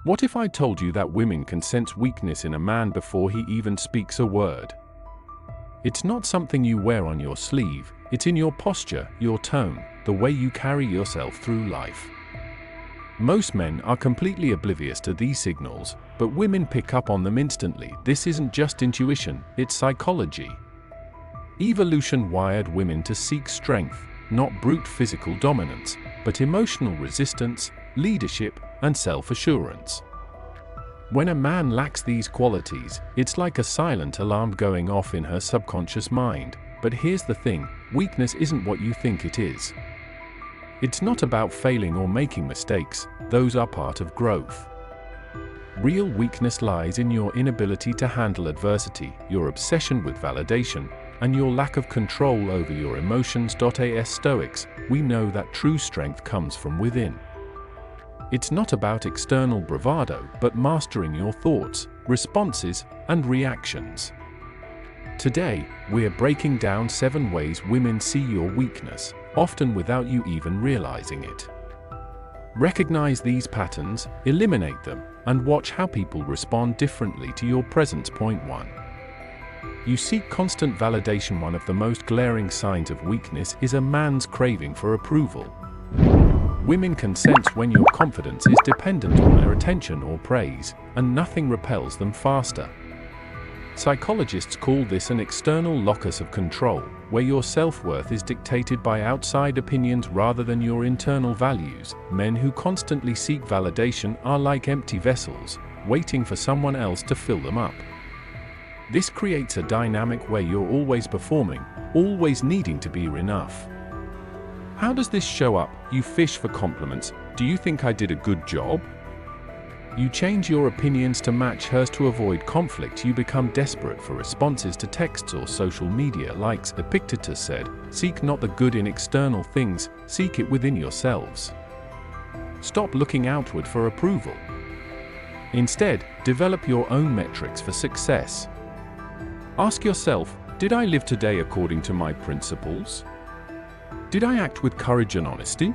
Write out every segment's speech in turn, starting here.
What if I told you that women can sense weakness in a man before he even speaks a word? It's not something you wear on your sleeve, it's in your posture, your tone, the way you carry yourself through life. Most men are completely oblivious to these signals, but women pick up on them instantly. This isn't just intuition, it's psychology. Evolution wired women to seek strength, not brute physical dominance, but emotional resistance, leadership, and self-assurance. When a man lacks these qualities, it's like a silent alarm going off in her subconscious mind. But here's the thing, weakness isn't what you think it is. It's not about failing or making mistakes, those are part of growth. Real weakness lies in your inability to handle adversity, your obsession with validation, and your lack of control over your emotions. As Stoics, we know that true strength comes from within. It's not about external bravado, but mastering your thoughts, responses, and reactions. Today, we're breaking down 7 ways women see your weakness, often without you even realizing it. Recognize these patterns, eliminate them, and watch how people respond differently to your presence. Point 1. You seek constant validation. One of the most glaring signs of weakness is a man's craving for approval. Women can sense when your confidence is dependent on their attention or praise, and nothing repels them faster. Psychologists call this an external locus of control, where your self-worth is dictated by outside opinions rather than your internal values. Men who constantly seek validation are like empty vessels, waiting for someone else to fill them up. This creates a dynamic where you're always performing, always needing to be enough. How does this show up? You fish for compliments. Do you think I did a good job? You change your opinions to match hers to avoid conflict. You become desperate for responses to texts or social media likes. Epictetus said, "Seek not the good in external things, seek it within yourselves." Stop looking outward for approval. Instead, develop your own metrics for success. Ask yourself, did I live today according to my principles? Did I act with courage and honesty?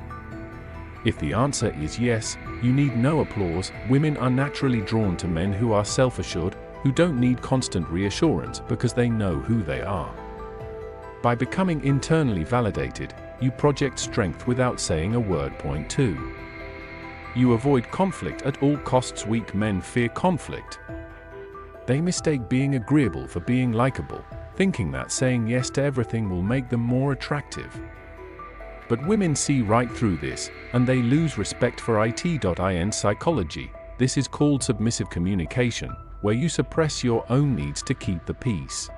If the answer is yes, you need no applause. Women are naturally drawn to men who are self-assured, who don't need constant reassurance because they know who they are. By becoming internally validated, you project strength without saying a word. Point 2. You avoid conflict at all costs. Weak men fear conflict. They mistake being agreeable for being likable, thinking that saying yes to everything will make them more attractive. But women see right through this, and they lose respect for it. In psychology, this is called submissive communication, where you suppress your own needs to keep the peace.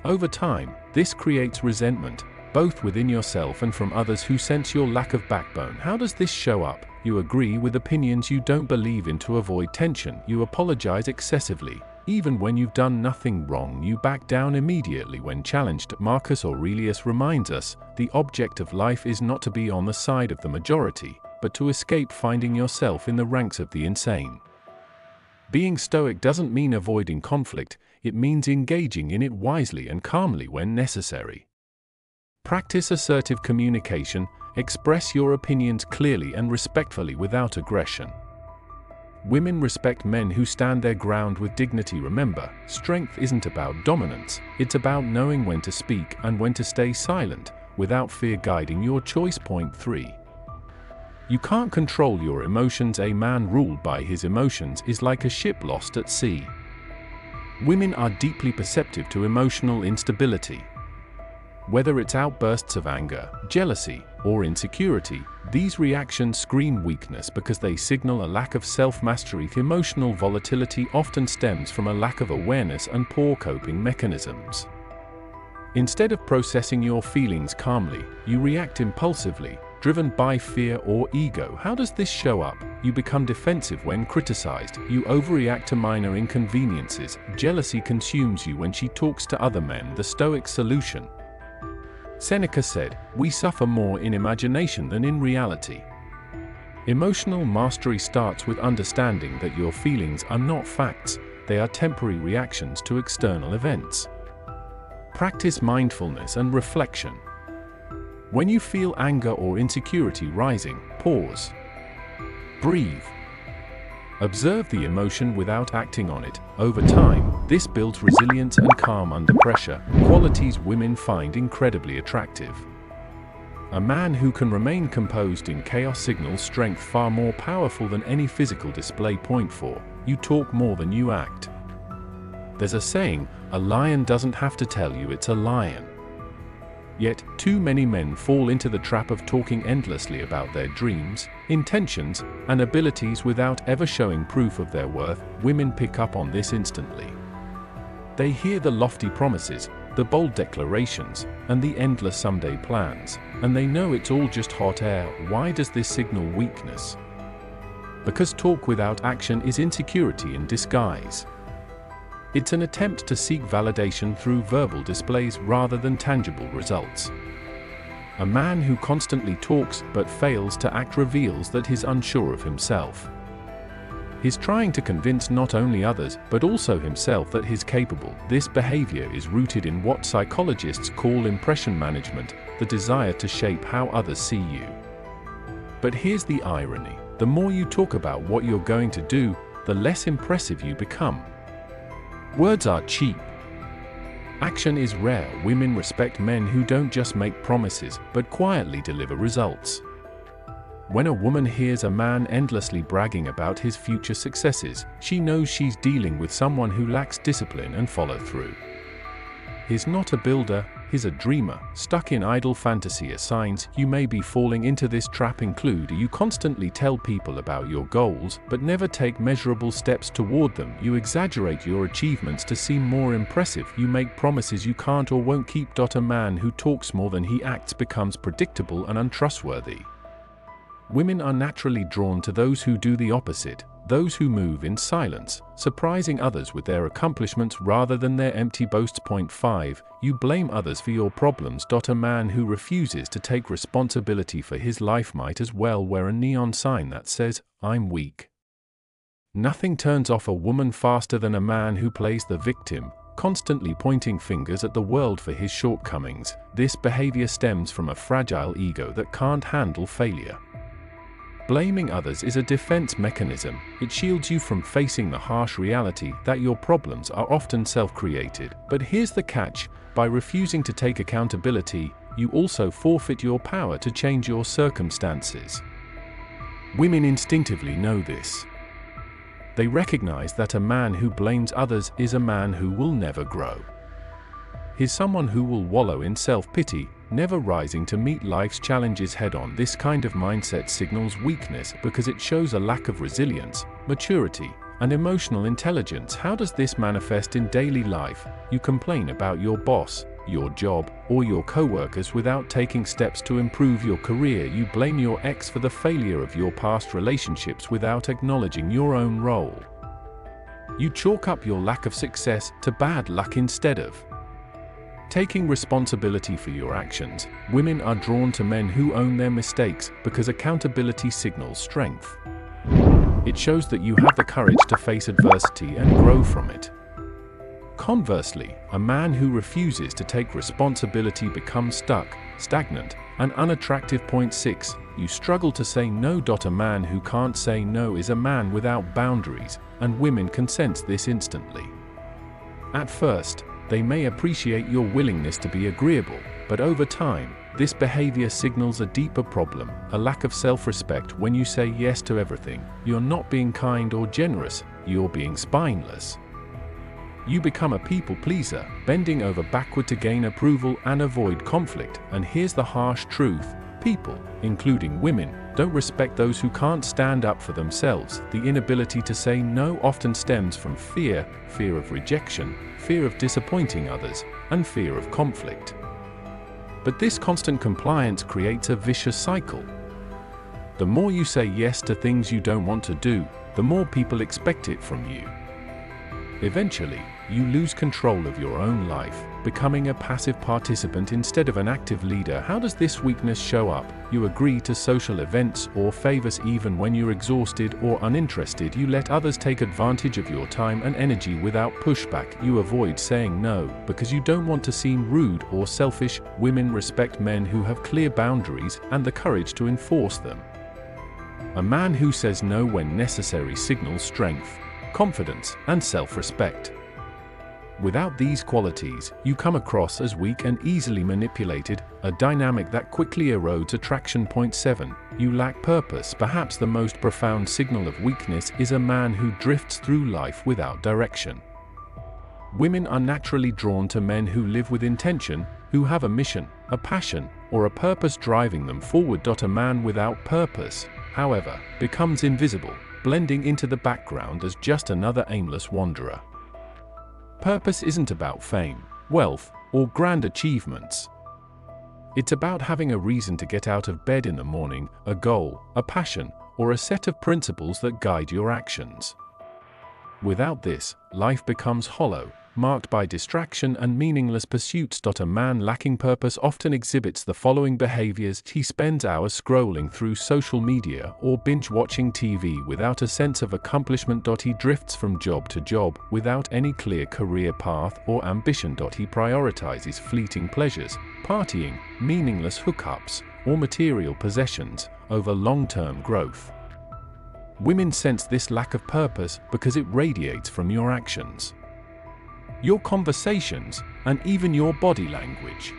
Over time, this creates resentment, both within yourself and from others who sense your lack of backbone. How does this show up? You agree with opinions you don't believe in to avoid tension. You apologize excessively. Even when you've done nothing wrong, you back down immediately when challenged. Marcus Aurelius reminds us, the object of life is not to be on the side of the majority, but to escape finding yourself in the ranks of the insane. Being stoic doesn't mean avoiding conflict, it means engaging in it wisely and calmly when necessary. Practice assertive communication, express your opinions clearly and respectfully without aggression. Women respect men who stand their ground with dignity. Remember, strength isn't about dominance, it's about knowing when to speak and when to stay silent, without fear guiding your choice. Point 3. You can't control your emotions. A man ruled by his emotions is like a ship lost at sea. Women are deeply perceptive to emotional instability. Whether it's outbursts of anger, jealousy, or insecurity, these reactions scream weakness because they signal a lack of self-mastery. Emotional volatility often stems from a lack of awareness and poor coping mechanisms. Instead of processing your feelings calmly, you react impulsively, driven by fear or ego. How does this show up? You become defensive when criticized. You overreact to minor inconveniences. Jealousy consumes you when she talks to other men. The Stoic solution. Seneca said, "We suffer more in imagination than in reality." Emotional mastery starts with understanding that your feelings are not facts, they are temporary reactions to external events. Practice mindfulness and reflection. When you feel anger or insecurity rising, pause. Breathe. Observe the emotion without acting on it. Over time, this builds resilience and calm under pressure, qualities women find incredibly attractive. A man who can remain composed in chaos signals strength far more powerful than any physical display. Point 4. You talk more than you act. There's a saying, a lion doesn't have to tell you it's a lion. Yet, too many men fall into the trap of talking endlessly about their dreams, intentions, and abilities without ever showing proof of their worth. Women pick up on this instantly. They hear the lofty promises, the bold declarations, and the endless someday plans, and they know it's all just hot air. Why does this signal weakness? Because talk without action is insecurity in disguise. It's an attempt to seek validation through verbal displays rather than tangible results. A man who constantly talks but fails to act reveals that he's unsure of himself. He's trying to convince not only others but also himself that he's capable. This behavior is rooted in what psychologists call impression management, the desire to shape how others see you. But here's the irony: the more you talk about what you're going to do, the less impressive you become. Words are cheap. Action is rare. Women respect men who don't just make promises, but quietly deliver results. When a woman hears a man endlessly bragging about his future successes, she knows she's dealing with someone who lacks discipline and follow-through. He's not a builder, he's a dreamer, stuck in idle fantasy. Signs you may be falling into this trap include: you constantly tell people about your goals, but never take measurable steps toward them. You exaggerate your achievements to seem more impressive. You make promises you can't or won't keep. A man who talks more than he acts becomes predictable and untrustworthy. Women are naturally drawn to those who do the opposite, those who move in silence, surprising others with their accomplishments rather than their empty boasts. Point 5. You blame others for your problems. A man who refuses to take responsibility for his life might as well wear a neon sign that says, "I'm weak." Nothing turns off a woman faster than a man who plays the victim, constantly pointing fingers at the world for his shortcomings. This behavior stems from a fragile ego that can't handle failure. Blaming others is a defense mechanism. It shields you from facing the harsh reality that your problems are often self-created. But here's the catch: by refusing to take accountability, you also forfeit your power to change your circumstances. Women instinctively know this. They recognize that a man who blames others is a man who will never grow. He's someone who will wallow in self-pity, never rising to meet life's challenges head-on. This kind of mindset signals weakness because it shows a lack of resilience, maturity, and emotional intelligence. How does this manifest in daily life? You complain about your boss, your job, or your co-workers without taking steps to improve your career. You blame your ex for the failure of your past relationships without acknowledging your own role. You chalk up your lack of success to bad luck instead of taking responsibility for your actions. Women are drawn to men who own their mistakes because accountability signals strength. It shows that you have the courage to face adversity and grow from it. Conversely, a man who refuses to take responsibility becomes stuck, stagnant, and unattractive. Point 6. You struggle to say no. A man who can't say no is a man without boundaries, and women can sense this instantly. At first, they may appreciate your willingness to be agreeable, but over time, this behavior signals a deeper problem, a lack of self-respect. When you say yes to everything, you're not being kind or generous, you're being spineless. You become a people pleaser, bending over backward to gain approval and avoid conflict. And here's the harsh truth: people, including women, don't respect those who can't stand up for themselves. The inability to say no often stems from fear of rejection, fear of disappointing others, and fear of conflict. But this constant compliance creates a vicious cycle. The more you say yes to things you don't want to do, the more people expect it from you. Eventually, you lose control of your own life, becoming a passive participant instead of an active leader. How does this weakness show up? You agree to social events or favors even when you're exhausted or uninterested. You let others take advantage of your time and energy without pushback. You avoid saying no because you don't want to seem rude or selfish. Women respect men who have clear boundaries and the courage to enforce them. A man who says no when necessary signals strength, confidence, and self-respect. Without these qualities, you come across as weak and easily manipulated, a dynamic that quickly erodes attraction. Point 7. You lack purpose. Perhaps the most profound signal of weakness is a man who drifts through life without direction. Women are naturally drawn to men who live with intention, who have a mission, a passion, or a purpose driving them forward. A man without purpose, however, becomes invisible, blending into the background as just another aimless wanderer. Purpose isn't about fame, wealth, or grand achievements. It's about having a reason to get out of bed in the morning, a goal, a passion, or a set of principles that guide your actions. Without this, life becomes hollow, marked by distraction and meaningless pursuits. A man lacking purpose often exhibits the following behaviors. He spends hours scrolling through social media or binge-watching TV without a sense of accomplishment. He drifts from job to job without any clear career path or ambition. He prioritizes fleeting pleasures, partying, meaningless hookups, or material possessions over long-term growth. Women sense this lack of purpose because it radiates from your actions, your conversations, and even your body language.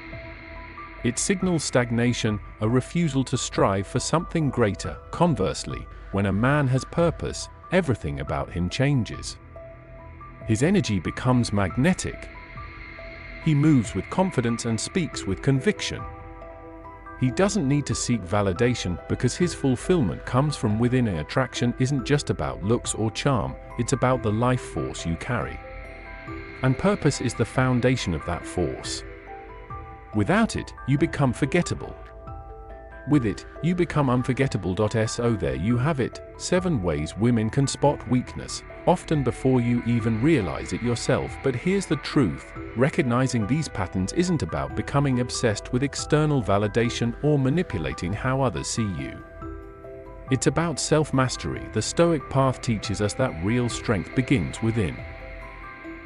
It signals stagnation, a refusal to strive for something greater. Conversely, when a man has purpose, everything about him changes. His energy becomes magnetic. He moves with confidence and speaks with conviction. He doesn't need to seek validation because his fulfillment comes from within. Attraction isn't just about looks or charm, it's about the life force you carry. And purpose is the foundation of that force. Without it, you become forgettable. With it, you become unforgettable. So there you have it, 7 ways women can spot weakness, often before you even realize it yourself. But here's the truth, recognizing these patterns isn't about becoming obsessed with external validation or manipulating how others see you. It's about self-mastery. The Stoic path teaches us that real strength begins within.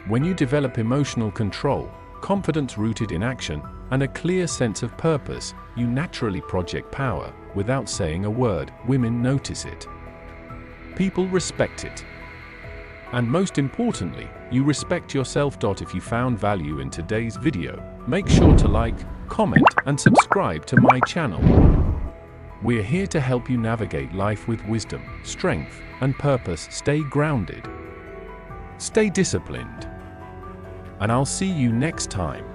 When you develop emotional control, confidence rooted in action, and a clear sense of purpose, you naturally project power without saying a word. Women notice it. People respect it. And most importantly, you respect yourself. If you found value in today's video, make sure to like, comment, and subscribe to my channel. We're here to help you navigate life with wisdom, strength, and purpose. Stay grounded. Stay disciplined. And I'll see you next time.